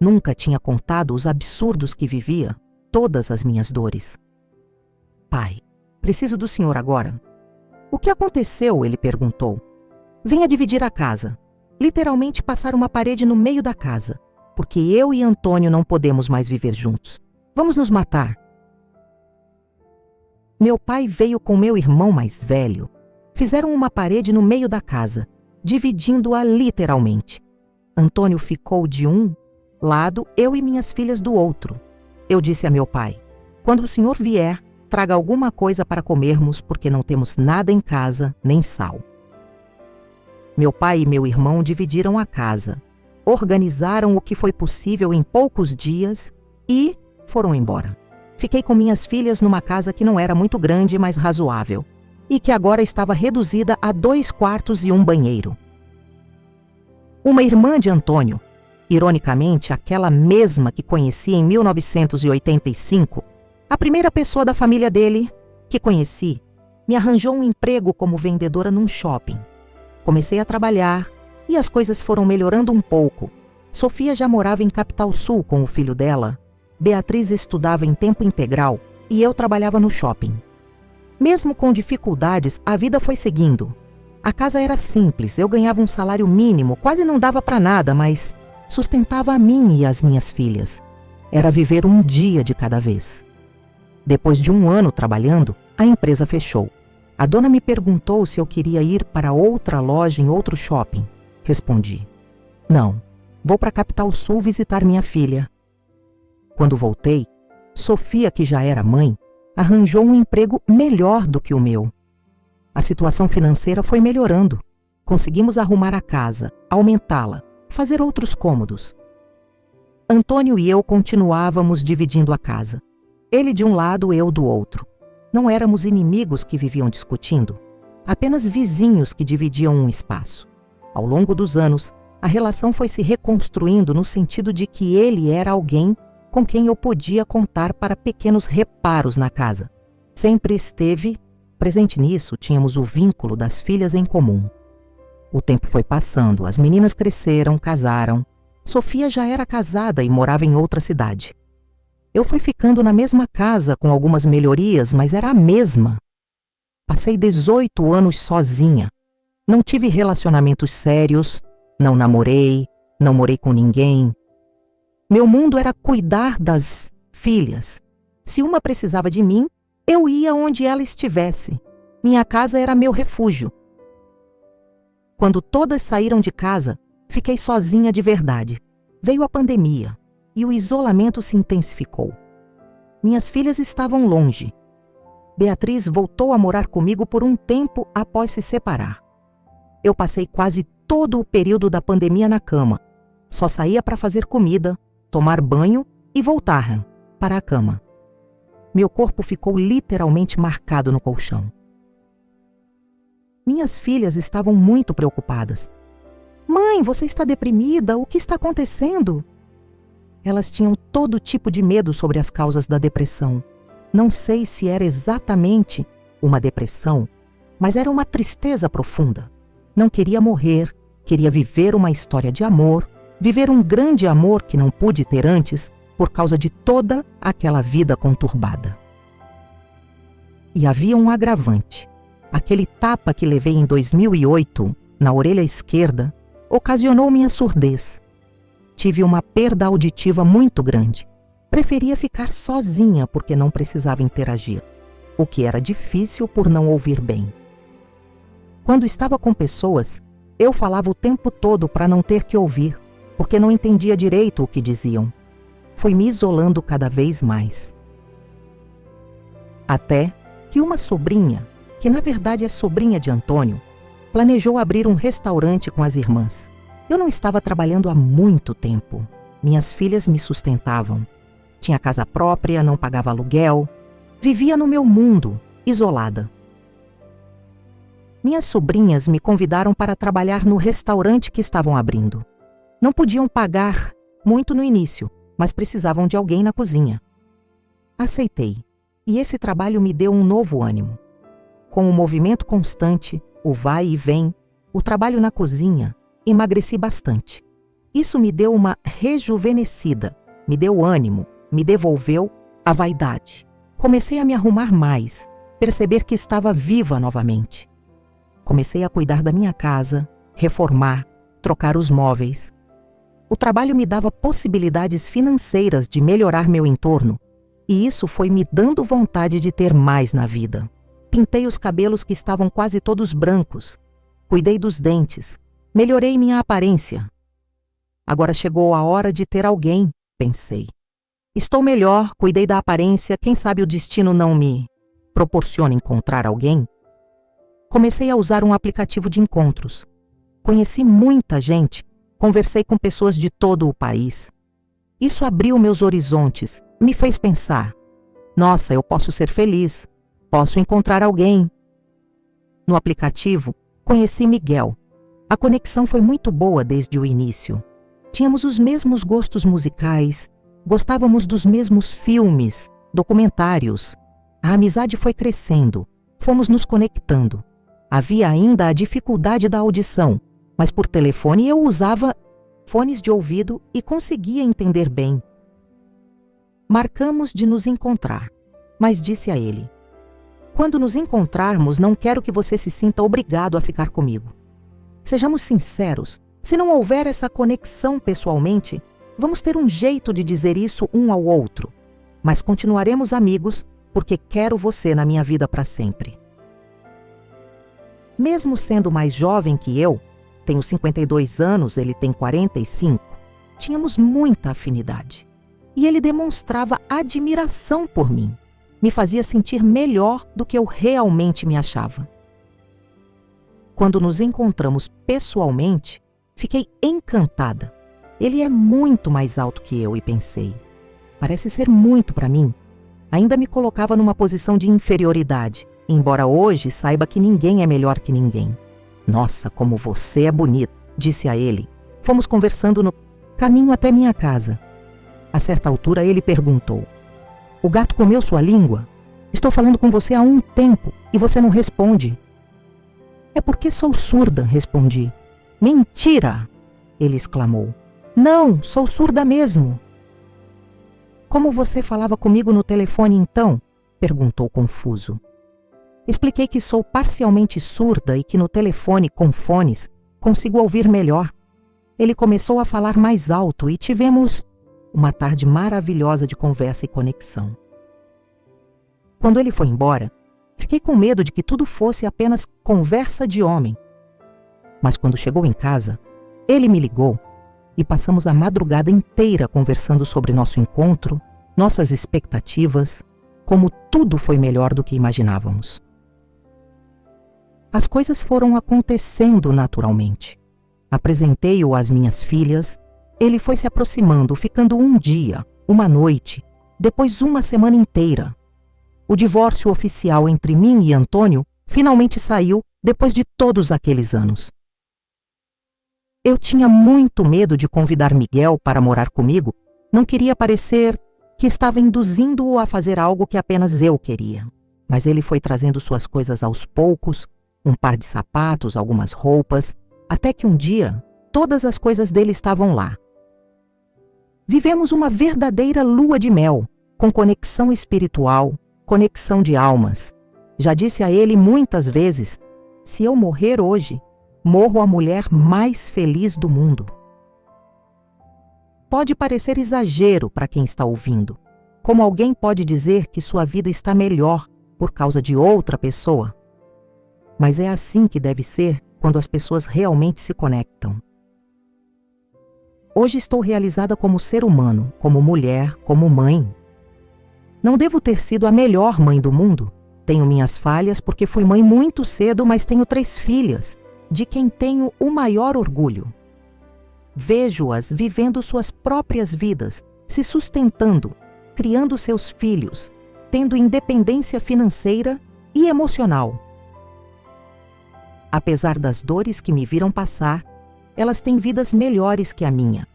Nunca tinha contado os absurdos que vivia, todas as minhas dores. Pai, preciso do senhor agora. O que aconteceu? Ele perguntou. Venha dividir a casa. Literalmente passar uma parede no meio da casa, porque eu e Antônio não podemos mais viver juntos. Vamos nos matar. Meu pai veio com meu irmão mais velho. Fizeram uma parede no meio da casa, dividindo-a literalmente. Antônio ficou de um lado, eu e minhas filhas do outro. Eu disse a meu pai, quando o senhor vier, traga alguma coisa para comermos, porque não temos nada em casa, nem sal. Meu pai e meu irmão dividiram a casa, organizaram o que foi possível em poucos dias e foram embora. Fiquei com minhas filhas numa casa que não era muito grande, mas razoável, e que agora estava reduzida a 2 quartos e um banheiro. Uma irmã de Antônio, ironicamente aquela mesma que conheci em 1985, a primeira pessoa da família dele que conheci, me arranjou um emprego como vendedora num shopping. Comecei a trabalhar e as coisas foram melhorando um pouco. Sofia já morava em Capital Sul com o filho dela, Beatriz estudava em tempo integral e eu trabalhava no shopping. Mesmo com dificuldades, a vida foi seguindo. A casa era simples, eu ganhava um salário mínimo, quase não dava para nada, mas sustentava a mim e as minhas filhas. Era viver um dia de cada vez. Depois de 1 ano trabalhando, a empresa fechou. A dona me perguntou se eu queria ir para outra loja em outro shopping. Respondi, não, vou para a Capital Sul visitar minha filha. Quando voltei, Sofia, que já era mãe, arranjou um emprego melhor do que o meu. A situação financeira foi melhorando. Conseguimos arrumar a casa, aumentá-la, fazer outros cômodos. Antônio e eu continuávamos dividindo a casa. Ele de um lado, eu do outro. Não éramos inimigos que viviam discutindo, apenas vizinhos que dividiam um espaço. Ao longo dos anos, a relação foi se reconstruindo no sentido de que ele era alguém com quem eu podia contar para pequenos reparos na casa. Sempre esteve presente nisso, tínhamos o vínculo das filhas em comum. O tempo foi passando, as meninas cresceram, casaram. Sofia já era casada e morava em outra cidade. Eu fui ficando na mesma casa com algumas melhorias, mas era a mesma. Passei 18 anos sozinha. Não tive relacionamentos sérios, não namorei, não morei com ninguém. Meu mundo era cuidar das filhas. Se uma precisava de mim, eu ia onde ela estivesse. Minha casa era meu refúgio. Quando todas saíram de casa, fiquei sozinha de verdade. Veio a pandemia e o isolamento se intensificou. Minhas filhas estavam longe. Beatriz voltou a morar comigo por um tempo após se separar. Eu passei quase todo o período da pandemia na cama. Só saía para fazer comida, tomar banho e voltar para a cama. Meu corpo ficou literalmente marcado no colchão. Minhas filhas estavam muito preocupadas. Mãe, você está deprimida? O que está acontecendo? Elas tinham todo tipo de medo sobre as causas da depressão. Não sei se era exatamente uma depressão, mas era uma tristeza profunda. Não queria morrer, queria viver uma história de amor, viver um grande amor que não pude ter antes por causa de toda aquela vida conturbada. E havia um agravante. Aquele tapa que levei em 2008, na orelha esquerda, ocasionou minha surdez. Tive uma perda auditiva muito grande. Preferia ficar sozinha porque não precisava interagir, o que era difícil por não ouvir bem. Quando estava com pessoas, eu falava o tempo todo para não ter que ouvir, porque não entendia direito o que diziam. Fui me isolando cada vez mais. Até que uma sobrinha, que na verdade é sobrinha de Antônio, planejou abrir um restaurante com as irmãs. Eu não estava trabalhando há muito tempo. Minhas filhas me sustentavam. Tinha casa própria, não pagava aluguel. Vivia no meu mundo, isolada. Minhas sobrinhas me convidaram para trabalhar no restaurante que estavam abrindo. Não podiam pagar muito no início, mas precisavam de alguém na cozinha. Aceitei, e esse trabalho me deu um novo ânimo. Com o movimento constante, o vai e vem, o trabalho na cozinha, emagreci bastante. Isso me deu uma rejuvenescida, me deu ânimo, me devolveu a vaidade. Comecei a me arrumar mais, perceber que estava viva novamente. Comecei a cuidar da minha casa, reformar, trocar os móveis. O trabalho me dava possibilidades financeiras de melhorar meu entorno, e isso foi me dando vontade de ter mais na vida. Pintei os cabelos que estavam quase todos brancos. Cuidei dos dentes. Melhorei minha aparência. Agora chegou a hora de ter alguém, pensei. Estou melhor, cuidei da aparência, quem sabe o destino não me proporciona encontrar alguém? Comecei a usar um aplicativo de encontros. Conheci muita gente, conversei com pessoas de todo o país. Isso abriu meus horizontes, me fez pensar. Nossa, eu posso ser feliz. Posso encontrar alguém. No aplicativo, conheci Miguel. A conexão foi muito boa desde o início. Tínhamos os mesmos gostos musicais, gostávamos dos mesmos filmes, documentários. A amizade foi crescendo, fomos nos conectando. Havia ainda a dificuldade da audição, mas por telefone eu usava fones de ouvido e conseguia entender bem. Marcamos de nos encontrar, mas disse a ele: quando nos encontrarmos, não quero que você se sinta obrigado a ficar comigo. Sejamos sinceros, se não houver essa conexão pessoalmente, vamos ter um jeito de dizer isso um ao outro. Mas continuaremos amigos porque quero você na minha vida para sempre. Mesmo sendo mais jovem que eu, tenho 52 anos, ele tem 45, tínhamos muita afinidade. e ele demonstrava admiração por mim. Me fazia sentir melhor do que eu realmente me achava. Quando nos encontramos pessoalmente, fiquei encantada. Ele é muito mais alto que eu e pensei. Parece ser muito para mim. Ainda me colocava numa posição de inferioridade, embora hoje saiba que ninguém é melhor que ninguém. Nossa, como você é bonito, disse a ele. Fomos conversando no caminho até minha casa. A certa altura ele perguntou: o gato comeu sua língua? Estou falando com você há um tempo e você não responde. É porque sou surda, respondi. Mentira! Ele exclamou. Não, sou surda mesmo. Como você falava comigo no telefone então? Perguntou confuso. Expliquei que sou parcialmente surda e que no telefone com fones consigo ouvir melhor. Ele começou a falar mais alto e tivemos uma tarde maravilhosa de conversa e conexão. Quando ele foi embora, fiquei com medo de que tudo fosse apenas conversa de homem. Mas quando chegou em casa, ele me ligou e passamos a madrugada inteira conversando sobre nosso encontro, nossas expectativas, como tudo foi melhor do que imaginávamos. As coisas foram acontecendo naturalmente. Apresentei-o às minhas filhas, ele foi se aproximando, ficando um dia, uma noite, depois uma semana inteira. O divórcio oficial entre mim e Antônio finalmente saiu depois de todos aqueles anos. Eu tinha muito medo de convidar Miguel para morar comigo, não queria parecer que estava induzindo-o a fazer algo que apenas eu queria. Mas ele foi trazendo suas coisas aos poucos, um par de sapatos, algumas roupas, até que um dia todas as coisas dele estavam lá. Vivemos uma verdadeira lua de mel, com conexão espiritual, conexão de almas. Já disse a ele muitas vezes: se eu morrer hoje, morro a mulher mais feliz do mundo. Pode parecer exagero para quem está ouvindo. Como alguém pode dizer que sua vida está melhor por causa de outra pessoa? Mas é assim que deve ser quando as pessoas realmente se conectam. Hoje estou realizada como ser humano, como mulher, como mãe. Não devo ter sido a melhor mãe do mundo. Tenho minhas falhas porque fui mãe muito cedo, mas tenho 3 filhas, de quem tenho o maior orgulho. Vejo-as vivendo suas próprias vidas, se sustentando, criando seus filhos, tendo independência financeira e emocional. Apesar das dores que me viram passar, elas têm vidas melhores que a minha.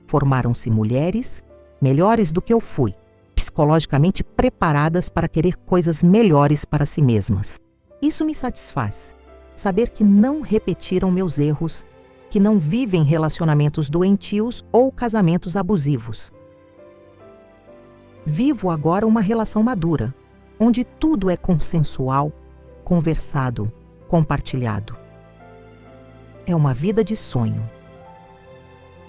Formaram-se mulheres melhores do que eu fui, psicologicamente preparadas para querer coisas melhores para si mesmas. Isso me satisfaz, saber que não repetiram meus erros, que não vivem relacionamentos doentios ou casamentos abusivos. Vivo agora uma relação madura, onde tudo é consensual, conversado, compartilhado. É uma vida de sonho.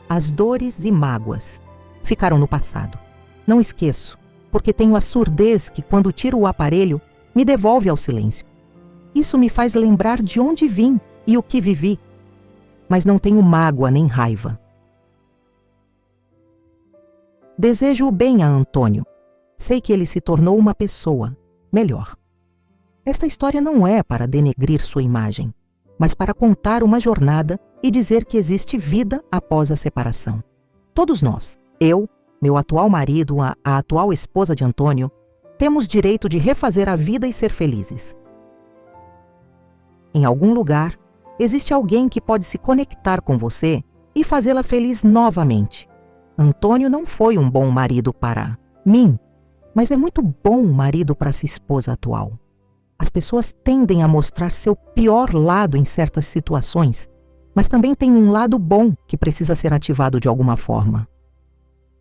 As dores e mágoas ficaram no passado. Não esqueço, porque tenho a surdez que, quando tiro o aparelho, me devolve ao silêncio. Isso me faz lembrar de onde vim e o que vivi, mas não tenho mágoa nem raiva. Desejo o bem a Antônio. Sei que ele se tornou uma pessoa melhor. Esta história não é para denegrir sua imagem, mas para contar uma jornada e dizer que existe vida após a separação. Todos nós, eu, meu atual marido, a atual esposa de Antônio, temos direito de refazer a vida e ser felizes. Em algum lugar, existe alguém que pode se conectar com você e fazê-la feliz novamente. Antônio não foi um bom marido para mim, mas é muito bom marido para sua esposa atual. As pessoas tendem a mostrar seu pior lado em certas situações, mas também tem um lado bom que precisa ser ativado de alguma forma.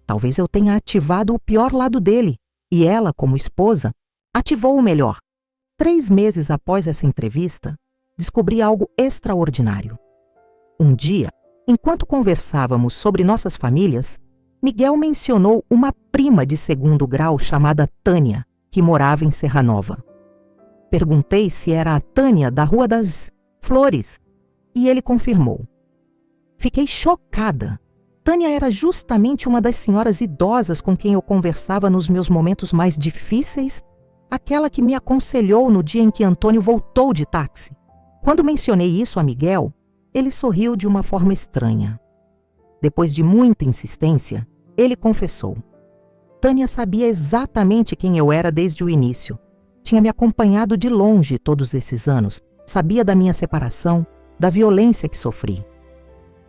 Talvez eu tenha ativado o pior lado dele, e ela, como esposa, ativou o melhor. 3 meses após essa entrevista, descobri algo extraordinário. Um dia, enquanto conversávamos sobre nossas famílias, Miguel mencionou uma prima de 2º grau chamada Tânia, que morava em Serra Nova. Perguntei se era a Tânia da Rua das Flores, e ele confirmou. Fiquei chocada. Tânia era justamente uma das senhoras idosas com quem eu conversava nos meus momentos mais difíceis, aquela que me aconselhou no dia em que Antônio voltou de táxi. Quando mencionei isso a Miguel, ele sorriu de uma forma estranha. Depois de muita insistência, ele confessou. Tânia sabia exatamente quem eu era desde o início. Tinha me acompanhado de longe todos esses anos. Sabia da minha separação, da violência que sofri.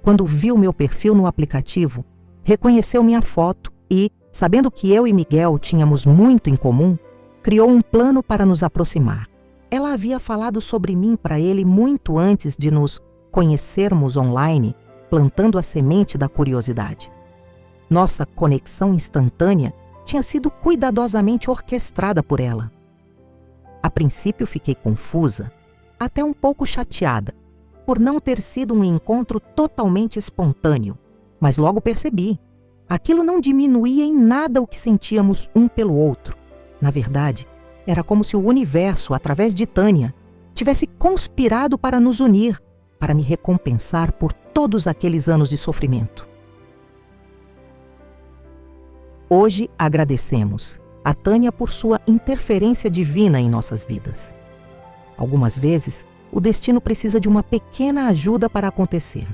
Quando viu meu perfil no aplicativo, reconheceu minha foto e, sabendo que eu e Miguel tínhamos muito em comum, criou um plano para nos aproximar. Ela havia falado sobre mim para ele muito antes de nos conhecermos online, plantando a semente da curiosidade. Nossa conexão instantânea tinha sido cuidadosamente orquestrada por ela. A princípio fiquei confusa, até um pouco chateada, por não ter sido um encontro totalmente espontâneo, mas logo percebi. Aquilo não diminuía em nada o que sentíamos um pelo outro. Na verdade, era como se o universo, através de Tânia, tivesse conspirado para nos unir, para me recompensar por todos aqueles anos de sofrimento. Hoje agradecemos a Tânia por sua interferência divina em nossas vidas. Algumas vezes, o destino precisa de uma pequena ajuda para acontecer.